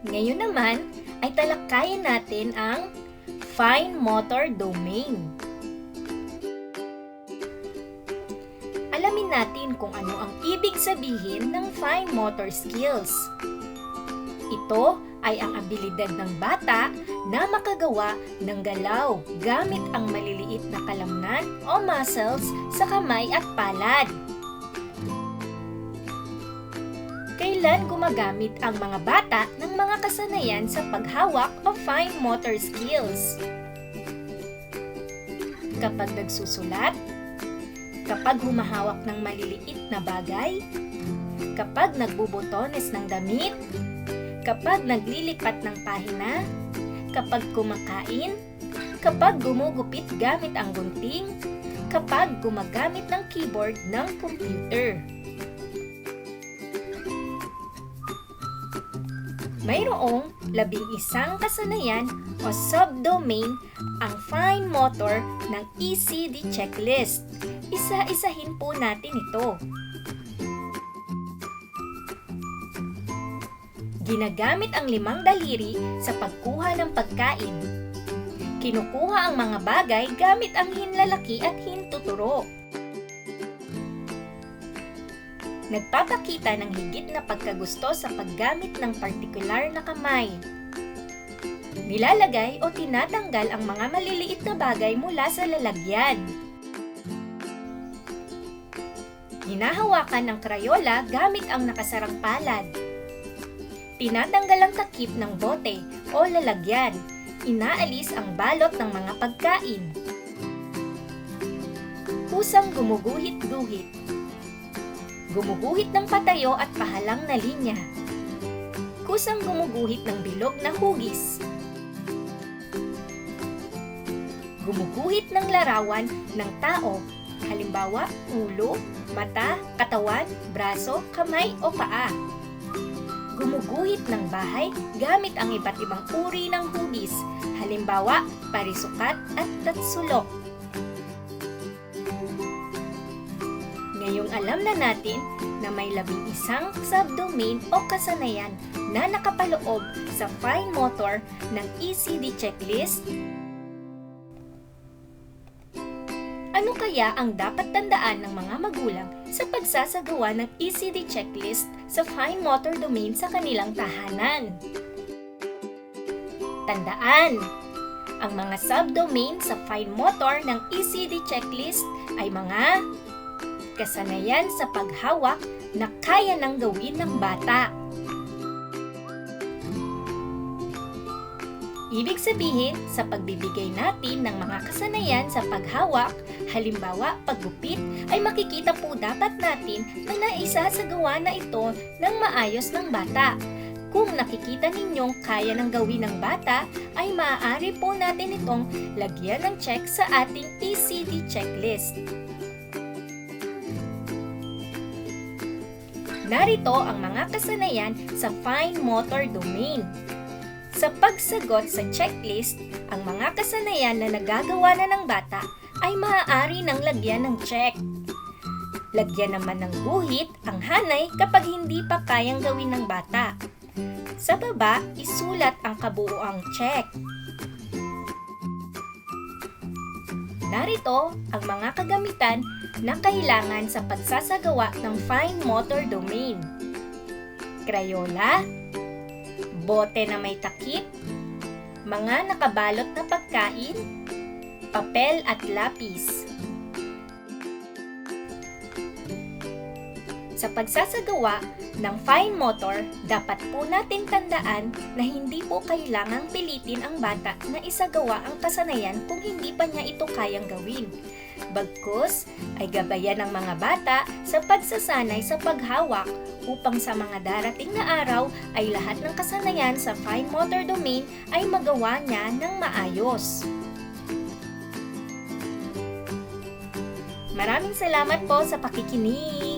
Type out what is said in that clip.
Ngayon naman ay talakayin natin ang fine motor domain. Alamin natin kung ano ang ibig sabihin ng fine motor skills. Ito ay ang abilidad ng bata na makagawa ng galaw gamit ang maliliit na kalamnan o muscles sa kamay at palad. Kailan gumagamit ang mga bata ng mga kasanayan sa paghawak o fine motor skills? Kapag nagsusulat, kapag humahawak ng maliliit na bagay, kapag nagbubotones ng damit, kapag naglilipat ng pahina, kapag kumakain, kapag gumugupit gamit ang gunting, kapag gumagamit ng keyboard ng computer. Mayroong 11 kasanayan o subdomain ang fine motor ng ECD checklist. Isa-isahin po natin ito. Ginagamit ang 5 daliri sa pagkuha ng pagkain. Kinukuha ang mga bagay gamit ang hinlalaki at hintuturo. Nagpapakita ng higit na pagkagusto sa paggamit ng partikular na kamay. Nilalagay o tinatanggal ang mga maliliit na bagay mula sa lalagyan. Hinahawakan ng krayola gamit ang nakasarang palad. Tinatanggal ang takip ng bote o lalagyan. Inaalis ang balot ng mga pagkain. Kusang gumuguhit-guhit. Gumuguhit ng patayo at pahalang na linya. Kusang gumuguhit ng bilog na hugis. Gumuguhit ng larawan ng tao, halimbawa ulo, mata, katawan, braso, kamay o paa. Gumuguhit ng bahay gamit ang iba't ibang uri ng hugis, halimbawa parisukat at tatsulok. Ngayong alam na natin na may 11 subdomain o kasanayan na nakapaloob sa fine motor ng ECD checklist, ano kaya ang dapat tandaan ng mga magulang sa pagsasagawa ng ECD checklist sa fine motor domain sa kanilang tahanan? Tandaan! Ang mga subdomain sa fine motor ng ECD checklist ay mga kasanayan sa paghawak na kaya nang gawin ng bata. Ibig sabihin, sa pagbibigay natin ng mga kasanayan sa paghawak, halimbawa paggupit, ay makikita po dapat natin na naisasagawa na ito ng maayos ng bata. Kung nakikita ninyong kaya nang gawin ng bata, ay maaari po natin itong lagyan ng check sa ating ECD checklist. Narito ang mga kasanayan sa fine motor domain. Sa pagsagot sa checklist, ang mga kasanayan na nagagawa na ng bata ay maaari nang lagyan ng check. Lagyan naman ng guhit ang hanay kapag hindi pa kayang gawin ng bata. Sa baba, isulat ang kabuuang check. Narito ang mga kagamitan na kailangan sa pagsasagawa ng fine motor domain. Krayola, bote na may takip, mga nakabalot na pagkain, papel at lapis. Sa pagsasagawa ng fine motor, dapat po natin tandaan na hindi po kailangang pilitin ang bata na isagawa ang kasanayan kung hindi pa niya ito kayang gawin. Bagkus ay gabayan ng mga bata sa pagsasanay sa paghawak upang sa mga darating na araw ay lahat ng kasanayan sa fine motor domain ay magawa niya ng maayos. Maraming salamat po sa pakikinig!